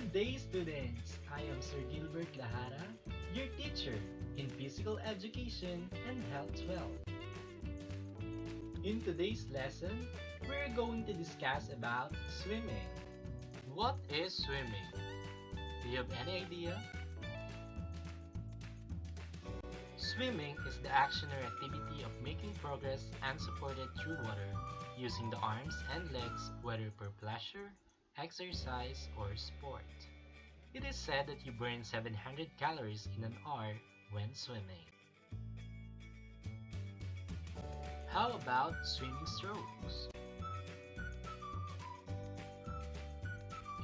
Good day, students! I am Sir Gilbert Lahara, your teacher in Physical Education and Health 12. In today's lesson, we're going to discuss about swimming. What is swimming? Do you have any idea? Swimming is the action or activity of making progress unsupported through water using the arms and legs, whether for pleasure, exercise, or sport. It is said that you burn 700 calories in an hour when swimming. How about swimming strokes?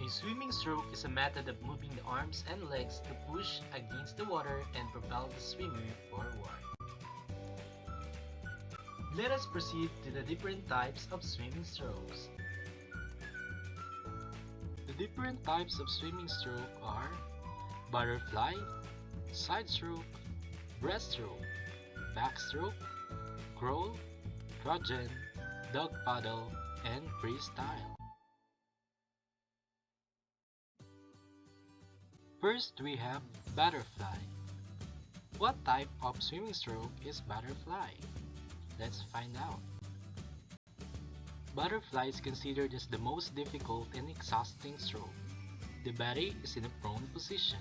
A swimming stroke is a method of moving the arms and legs to push against the water and propel the swimmer forward. Let us proceed to the different types of swimming strokes. The different types of swimming stroke are butterfly, side stroke, breaststroke, backstroke, crawl, trudgen, dog paddle, and freestyle. First, we have butterfly. What type of swimming stroke is butterfly? Let's find out. Butterfly is considered as the most difficult and exhausting stroke. The body is in a prone position.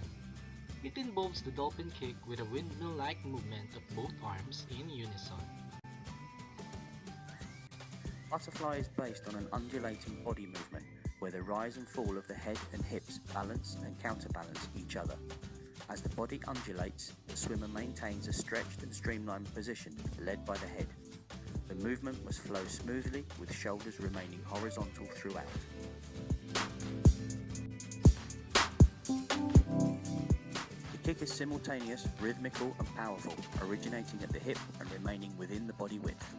It involves the dolphin kick with a windmill-like movement of both arms in unison. Butterfly is based on an undulating body movement where the rise and fall of the head and hips balance and counterbalance each other. As the body undulates, the swimmer maintains a stretched and streamlined position led by the head. The movement must flow smoothly with shoulders remaining horizontal throughout. The kick is simultaneous, rhythmical and powerful, originating at the hip and remaining within the body width.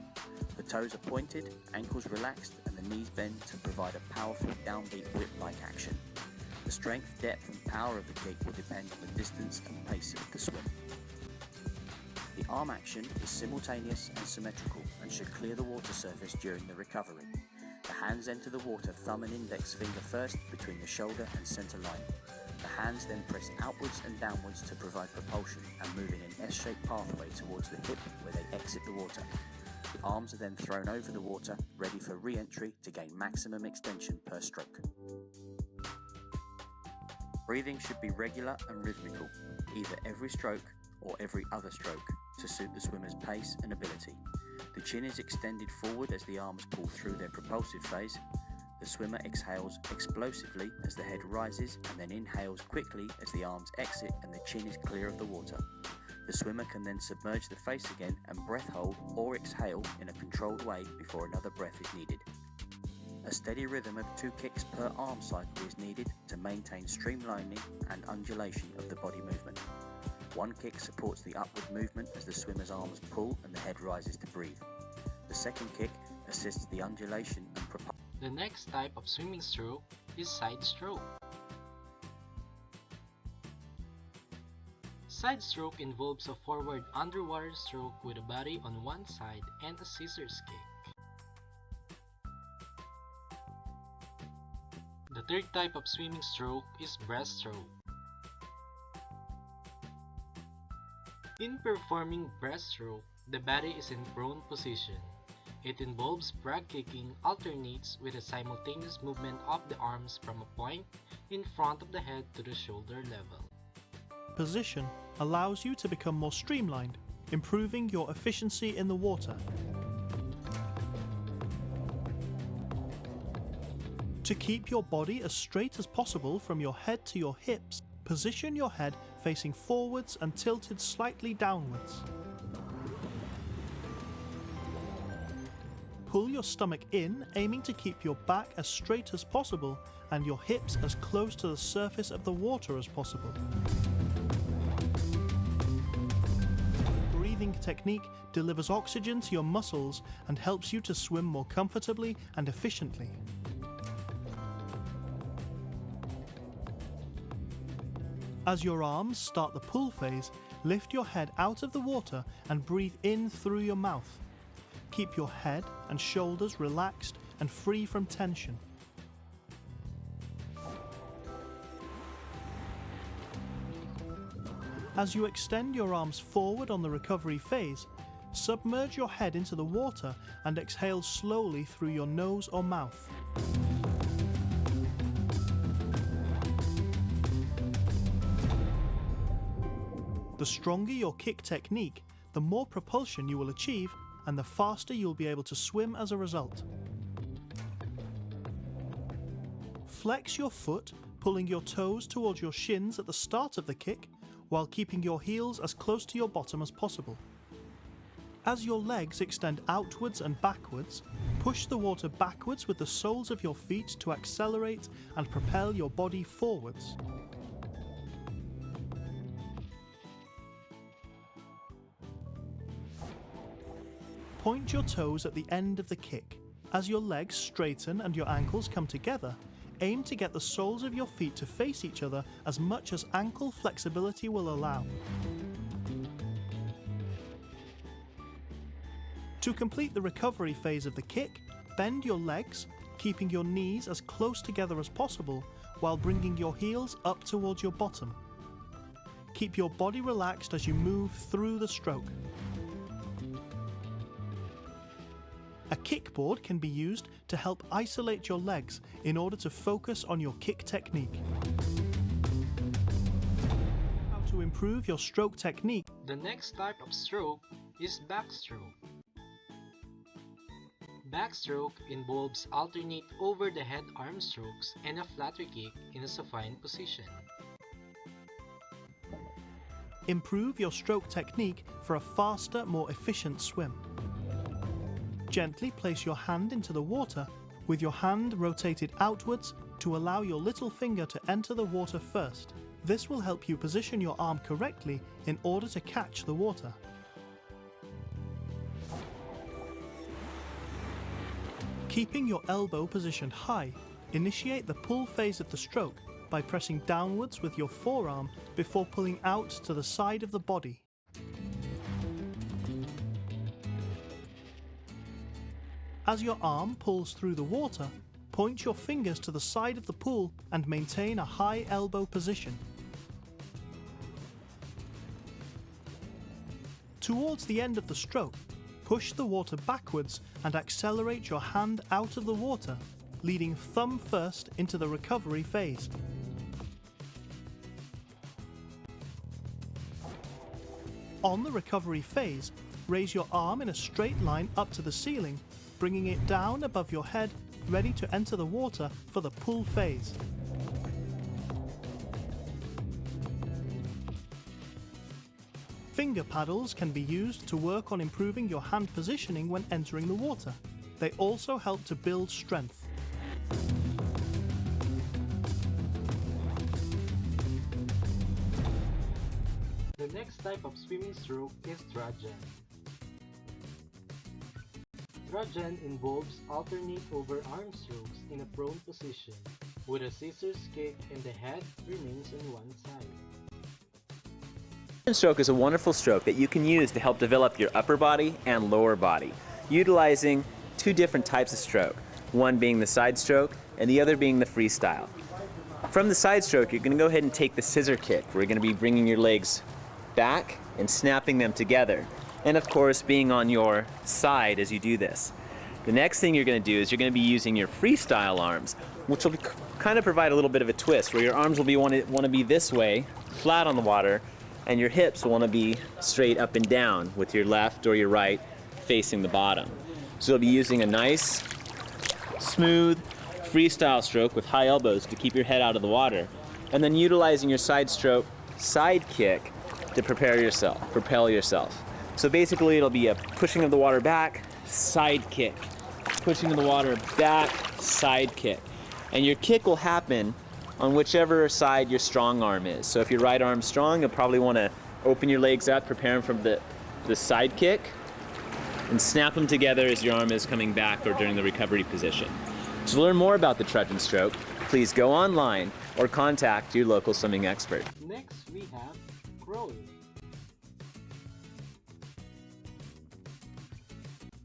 The toes are pointed, ankles relaxed and the knees bend to provide a powerful downbeat whip-like action. The strength, depth and power of the kick will depend on the distance and pace of the swim. The arm action is simultaneous and symmetrical and should clear the water surface during the recovery. The hands enter the water thumb and index finger first between the shoulder and centre line. The hands then press outwards and downwards to provide propulsion and move in an S-shaped pathway towards the hip where they exit the water. The arms are then thrown over the water, ready for re-entry to gain maximum extension per stroke. Breathing should be regular and rhythmical, either every stroke or every other stroke, to suit the swimmer's pace and ability. The chin is extended forward as the arms pull through their propulsive phase. The swimmer exhales explosively as the head rises and then inhales quickly as the arms exit and the chin is clear of the water. The swimmer can then submerge the face again and breath hold or exhale in a controlled way before another breath is needed. A steady rhythm of 2 kicks per arm cycle is needed to maintain streamlining and undulation of the body movement. 1 kick supports the upward movement as the swimmer's arms pull and the head rises to breathe. The second kick assists the undulation and propulsion. The next type of swimming stroke is side stroke. Side stroke involves a forward underwater stroke with a body on one side and a scissors kick. The third type of swimming stroke is breaststroke. In performing breaststroke, the body is in prone position. It involves brag kicking alternates with a simultaneous movement of the arms from a point in front of the head to the shoulder level. Position allows you to become more streamlined, improving your efficiency in the water. To keep your body as straight as possible from your head to your hips, position your head facing forwards and tilted slightly downwards. Pull your stomach in, aiming to keep your back as straight as possible and your hips as close to the surface of the water as possible. Breathing technique delivers oxygen to your muscles and helps you to swim more comfortably and efficiently. As your arms start the pull phase, lift your head out of the water and breathe in through your mouth. Keep your head and shoulders relaxed and free from tension. As you extend your arms forward on the recovery phase, submerge your head into the water and exhale slowly through your nose or mouth. The stronger your kick technique, the more propulsion you will achieve and the faster you'll be able to swim as a result. Flex your foot, pulling your toes towards your shins at the start of the kick, while keeping your heels as close to your bottom as possible. As your legs extend outwards and backwards, push the water backwards with the soles of your feet to accelerate and propel your body forwards. Point your toes at the end of the kick. As your legs straighten and your ankles come together, aim to get the soles of your feet to face each other as much as ankle flexibility will allow. To complete the recovery phase of the kick, bend your legs, keeping your knees as close together as possible while bringing your heels up towards your bottom. Keep your body relaxed as you move through the stroke. A kickboard can be used to help isolate your legs in order to focus on your kick technique. How to improve your stroke technique? The next type of stroke is backstroke. Backstroke involves alternate over-the-head arm strokes and a flutter kick in a supine position. Improve your stroke technique for a faster, more efficient swim. Gently place your hand into the water, with your hand rotated outwards to allow your little finger to enter the water first. This will help you position your arm correctly in order to catch the water. Keeping your elbow positioned high, initiate the pull phase of the stroke by pressing downwards with your forearm before pulling out to the side of the body. As your arm pulls through the water, point your fingers to the side of the pool and maintain a high elbow position. Towards the end of the stroke, push the water backwards and accelerate your hand out of the water, leading thumb first into the recovery phase. On the recovery phase, raise your arm in a straight line up to the ceiling, bringing it down above your head, ready to enter the water for the pull phase. Finger paddles can be used to work on improving your hand positioning when entering the water. They also help to build strength. The next type of swimming stroke is Trajan. Trajan involves alternate over-arm strokes in a prone position, with a scissors kick and the head remains on one side. Trajan stroke is a wonderful stroke that you can use to help develop your upper body and lower body, utilizing two different types of stroke, one being the side stroke and the other being the freestyle. From the side stroke, you're going to go ahead and take the scissor kick, where you're going to be bringing your legs back and snapping them together. And of course, being on your side as you do this. The next thing you're going to do is you're going to be using your freestyle arms, which will kind of provide a little bit of a twist, where your arms will want to be this way, flat on the water, and your hips will want to be straight up and down, with your left or your right facing the bottom. So you'll be using a nice, smooth freestyle stroke with high elbows to keep your head out of the water, and then utilizing your side stroke, side kick to propel yourself. So basically it'll be a pushing of the water back, side kick, pushing of the water back, side kick. And your kick will happen on whichever side your strong arm is. So if your right arm's strong, you'll probably want to open your legs out, preparing for the side kick, and snap them together as your arm is coming back or during the recovery position. To learn more about the Trajan stroke, please go online or contact your local swimming expert. Next we have Crow.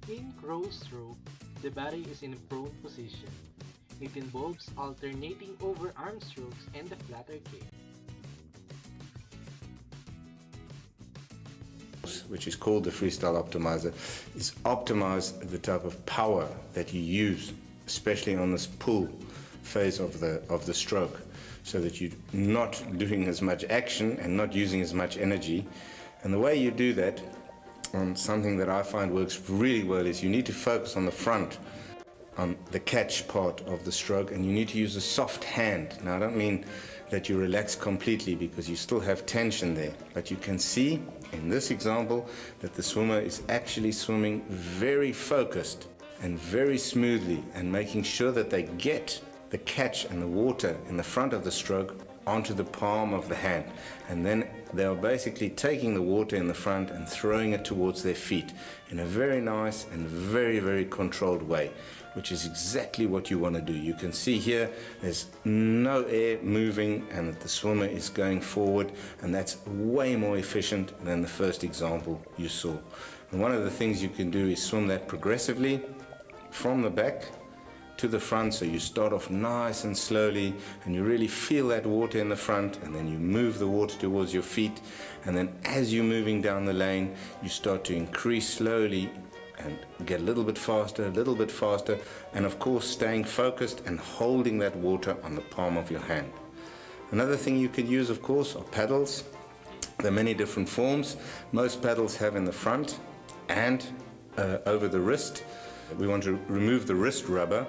In crow stroke, the body is in a prone position. It involves alternating over arm strokes and the flutter kick. course, which is called the Freestyle Optimizer, is optimize the type of power that you use, especially on this pull phase of the stroke, so that you're not doing as much action and not using as much energy. And the way you do that, something that I find works really well, is you need to focus on the front, on the catch part of the stroke, and you need to use a soft hand. Now, I don't mean that you relax completely, because you still have tension there, but you can see in this example that the swimmer is actually swimming very focused and very smoothly, and making sure that they get the catch and the water in the front of the stroke onto the palm of the hand, and then they are basically taking the water in the front and throwing it towards their feet in a very nice and very, very controlled way, which is exactly what you want to do. You can see here there's no air moving, and that the swimmer is going forward, and that's way more efficient than the first example you saw. And one of the things you can do is swim that progressively from the back to the front. So you start off nice and slowly, and you really feel that water in the front, and then you move the water towards your feet, and then as you're moving down the lane, you start to increase slowly and get a little bit faster, and of course staying focused and holding that water on the palm of your hand. Another thing you could use, of course, are paddles. There are many different forms. Most paddles have in the front and over the wrist. We want to remove the wrist rubber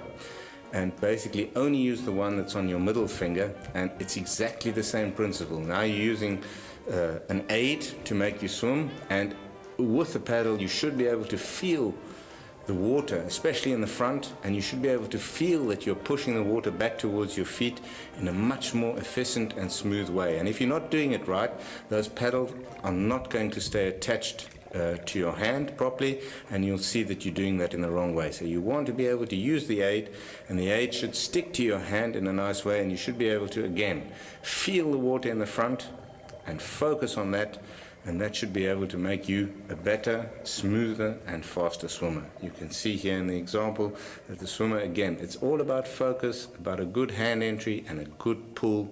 and basically only use the one that's on your middle finger, and it's exactly the same principle. Now you're using an aid to make you swim, and with the paddle you should be able to feel the water, especially in the front, and you should be able to feel that you're pushing the water back towards your feet in a much more efficient and smooth way. And if you're not doing it right, those paddles are not going to stay attached to your hand properly, and you'll see that you're doing that in the wrong way. So you want to be able to use the aid, and the aid should stick to your hand in a nice way, and you should be able to, again, feel the water in the front and focus on that, and that should be able to make you a better, smoother and faster swimmer. You can see here in the example that the swimmer, again, it's all about focus, about a good hand entry and a good pull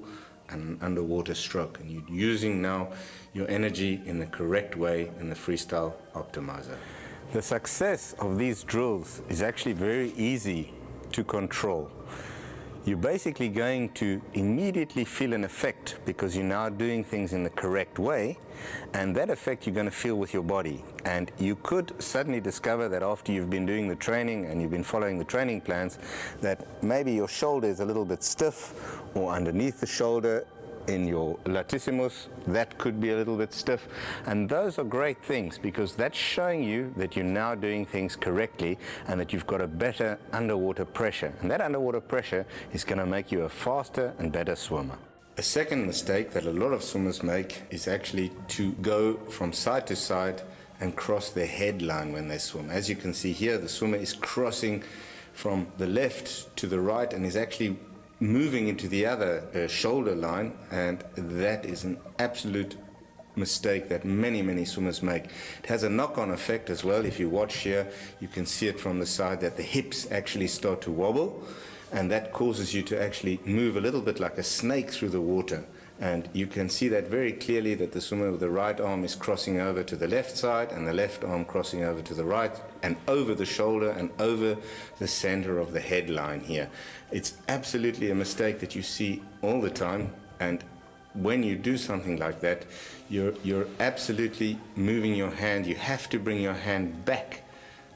and an underwater stroke, and you're using now your energy in the correct way in the Freestyle Optimizer. The success of these drills is actually very easy to control. You're basically going to immediately feel an effect, because you're now doing things in the correct way, and that effect you're going to feel with your body. And you could suddenly discover that after you've been doing the training and you've been following the training plans, that maybe your shoulder is a little bit stiff, or underneath the shoulder in your latissimus, that could be a little bit stiff. And those are great things, because that's showing you that you're now doing things correctly and that you've got a better underwater pressure. And that underwater pressure is going to make you a faster and better swimmer. A second mistake that a lot of swimmers make is actually to go from side to side and cross their headline when they swim. As you can see here, the swimmer is crossing from the left to the right and is actually moving into the other shoulder line, and that is an absolute mistake that many swimmers make. It has a knock-on effect as well. If you watch here, you can see it from the side that the hips actually start to wobble, and that causes you to actually move a little bit like a snake through the water. And you can see that very clearly, that the swimmer with the right arm is crossing over to the left side, and the left arm crossing over to the right, and over the shoulder and over the center of the headline here. It's absolutely a mistake that you see all the time, and when you do something like that, you're absolutely moving your hand. You have to bring your hand back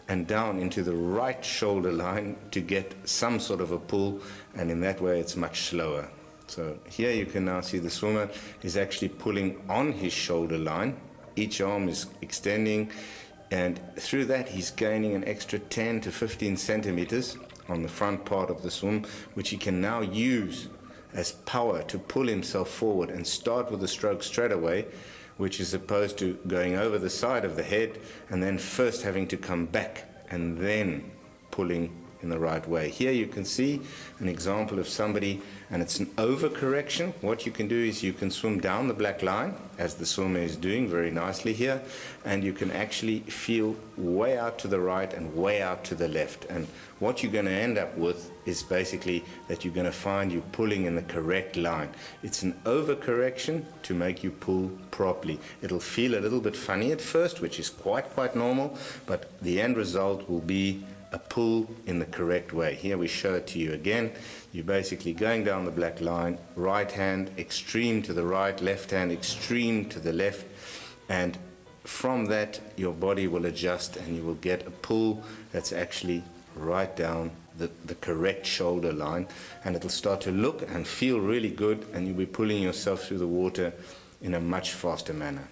and down into the right shoulder line to get some sort of a pull, and in that way it's much slower. So here you can now see the swimmer is actually pulling on his shoulder line. Each arm is extending, and through that he's gaining an extra 10 to 15 centimeters on the front part of the swim, which he can now use as power to pull himself forward and start with the stroke straight away, which is opposed to going over the side of the head and then first having to come back and then pulling in the right way. Here you can see an example of somebody, and it's an overcorrection. What you can do is you can swim down the black line, as the swimmer is doing very nicely here, and you can actually feel way out to the right and way out to the left. And what you're going to end up with is basically that you're going to find you pulling in the correct line. It's an overcorrection to make you pull properly. It'll feel a little bit funny at first, which is quite normal, but the end result will be a pull in the correct way. Here we show it to you again. You're basically going down the black line, right hand extreme to the right, left hand extreme to the left, and from that your body will adjust and you will get a pull that's actually right down the correct shoulder line, and it'll start to look and feel really good, and you'll be pulling yourself through the water in a much faster manner.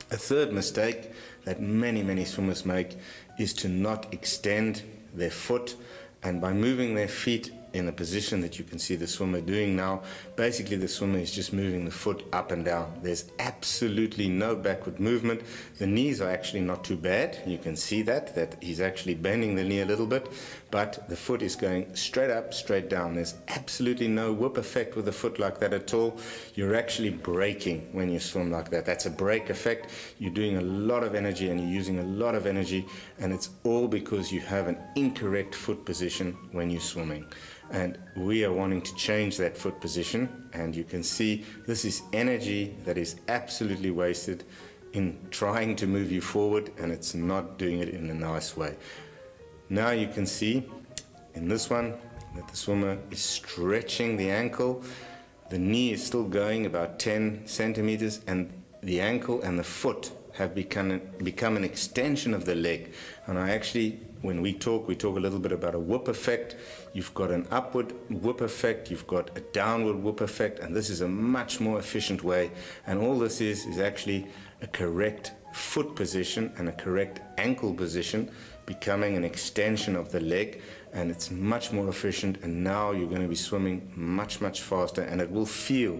A third mistake that many swimmers make is to not extend their foot, and by moving their feet in the position that you can see the swimmer doing now, basically the swimmer is just moving the foot up and down. There's absolutely no backward movement. The knees are actually not too bad. You can see that he's actually bending the knee a little bit, but the foot is going straight up, straight down. There's absolutely no whip effect with the foot like that at all. You're actually braking when you swim like that. That's a brake effect. You're doing a lot of energy and you're using a lot of energy, and it's all because you have an incorrect foot position when you're swimming. And we are wanting to change that foot position, and you can see this is energy that is absolutely wasted in trying to move you forward, and it's not doing it in a nice way. Now you can see in this one that the swimmer is stretching the ankle. The knee is still going about 10 centimeters, and the ankle and the foot have become an extension of the leg. And when we talk a little bit about a whip effect. You've got an upward whip effect, you've got a downward whip effect, and this is a much more efficient way. And all this is actually a correct foot position and a correct ankle position, becoming an extension of the leg, and it's much more efficient. And now you're going to be swimming much faster, and it will feel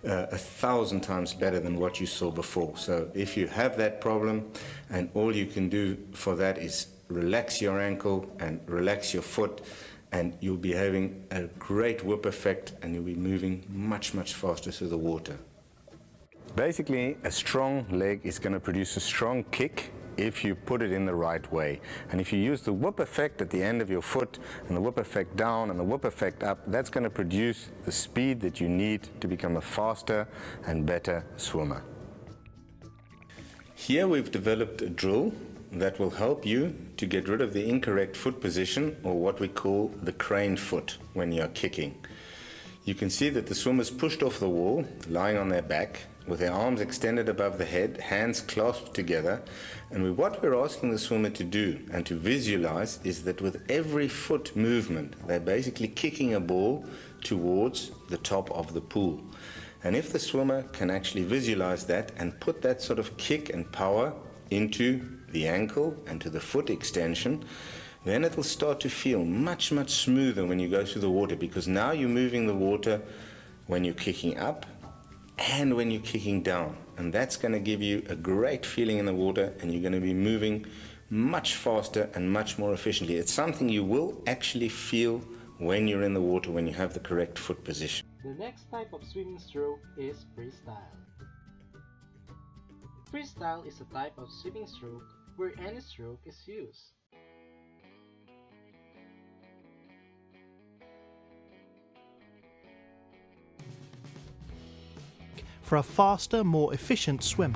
1,000 times better than what you saw before. So if you have that problem, and all you can do for that is relax your ankle and relax your foot, and you'll be having a great whip effect, and you'll be moving much faster through the water. Basically, a strong leg is going to produce a strong kick if you put it in the right way. And if you use the whip effect at the end of your foot, and the whip effect down and the whip effect up, that's going to produce the speed that you need to become a faster and better swimmer. Here we've developed a drill that will help you to get rid of the incorrect foot position, or what we call the crane foot when you're kicking. You can see that the swimmer's pushed off the wall, lying on their back, with their arms extended above the head, hands clasped together. And what we're asking the swimmer to do and to visualize is that with every foot movement, they're basically kicking a ball towards the top of the pool. And if the swimmer can actually visualize that and put that sort of kick and power into the ankle and to the foot extension, then it'll start to feel much smoother when you go through the water, because now you're moving the water when you're kicking up and when you're kicking down, and that's going to give you a great feeling in the water, and you're going to be moving much faster and much more efficiently. It's something you will actually feel when you're in the water, when you have the correct foot position. The next type of swimming stroke is freestyle. Freestyle is a type of swimming stroke where any stroke is used. For a faster, more efficient swim.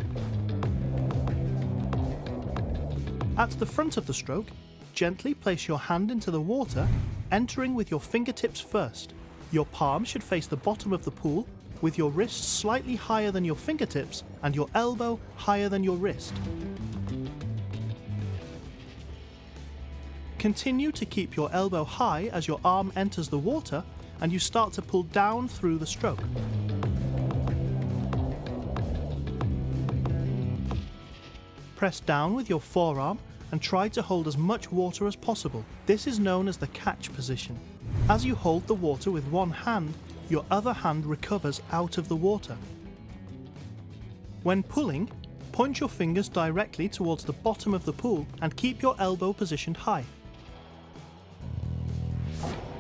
At the front of the stroke, gently place your hand into the water, entering with your fingertips first. Your palm should face the bottom of the pool, with your wrist slightly higher than your fingertips and your elbow higher than your wrist. Continue to keep your elbow high as your arm enters the water and you start to pull down through the stroke. Press down with your forearm and try to hold as much water as possible. This is known as the catch position. As you hold the water with one hand, your other hand recovers out of the water. When pulling, point your fingers directly towards the bottom of the pool and keep your elbow positioned high.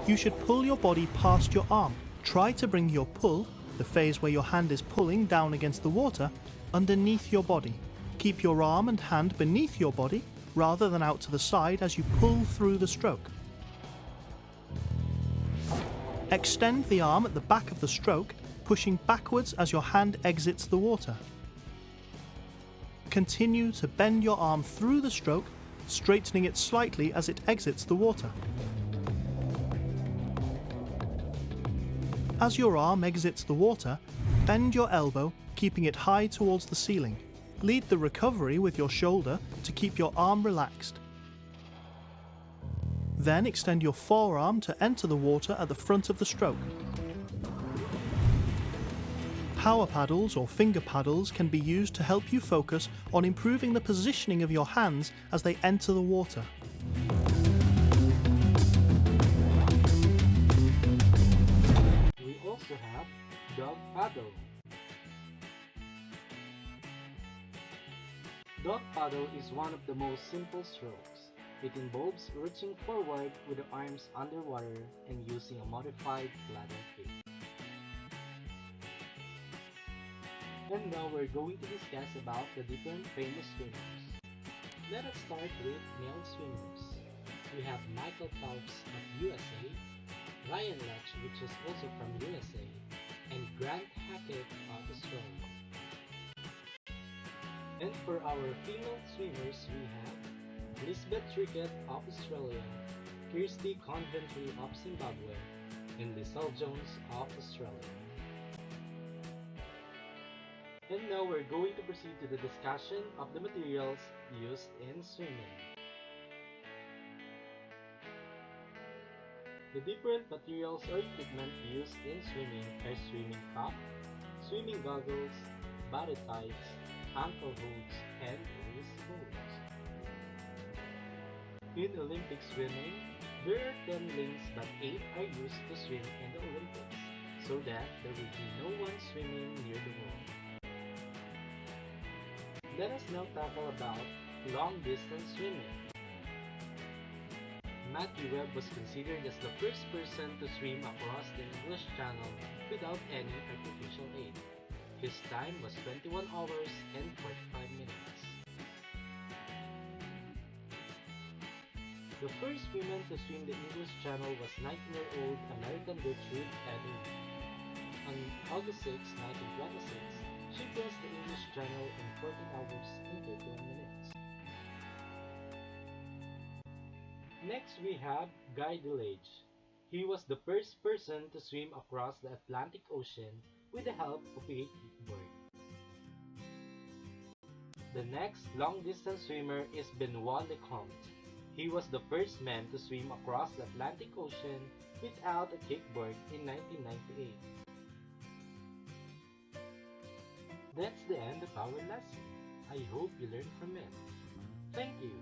You should pull your body past your arm. Try to bring your pull, the phase where your hand is pulling down against the water, underneath your body. Keep your arm and hand beneath your body rather than out to the side as you pull through the stroke. Extend the arm at the back of the stroke, pushing backwards as your hand exits the water. Continue to bend your arm through the stroke, straightening it slightly as it exits the water. As your arm exits the water, bend your elbow, keeping it high towards the ceiling. Lead the recovery with your shoulder to keep your arm relaxed. Then extend your forearm to enter the water at the front of the stroke. Power paddles or finger paddles can be used to help you focus on improving the positioning of your hands as they enter the water. We also have dog paddle. Dog paddle is one of the most simple strokes. It involves reaching forward with the arms underwater and using a modified bladder kick. And now we're going to discuss about the different famous swimmers. Let us start with male swimmers. We have Michael Phelps of USA, Ryan Lech, which is also from USA, and Grant Hackett of Australia. And for our female swimmers, we have Elizabeth Trickett of Australia, Kirsty Coventry of Zimbabwe, and Lizelle Jones of Australia. And now we're going to proceed to the discussion of the materials used in swimming. The different materials or equipment used in swimming are swimming cap, swimming goggles, body tights, ankle holds, and wrist holds. In Olympic swimming, there are 10 lanes but 8 are used to swim in the Olympics, so that there will be no one swimming near the wall. Let us now tackle about long distance swimming. Matthew Webb was considered as the first person to swim across the English Channel without any artificial aid. His time was 21 hours and 45 minutes. The first woman to swim the English Channel was 19-year-old American Gertrude Eddy. On August 6, 1926, she crossed the English Channel in 14 hours and 31 minutes. Next we have Guy Delage. He was the first person to swim across the Atlantic Ocean with the help of a kickboard. The next long-distance swimmer is Benoit Lecomte. He was the first man to swim across the Atlantic Ocean without a kickboard in 1998. That's the end of our lesson. I hope you learned from it. Thank you.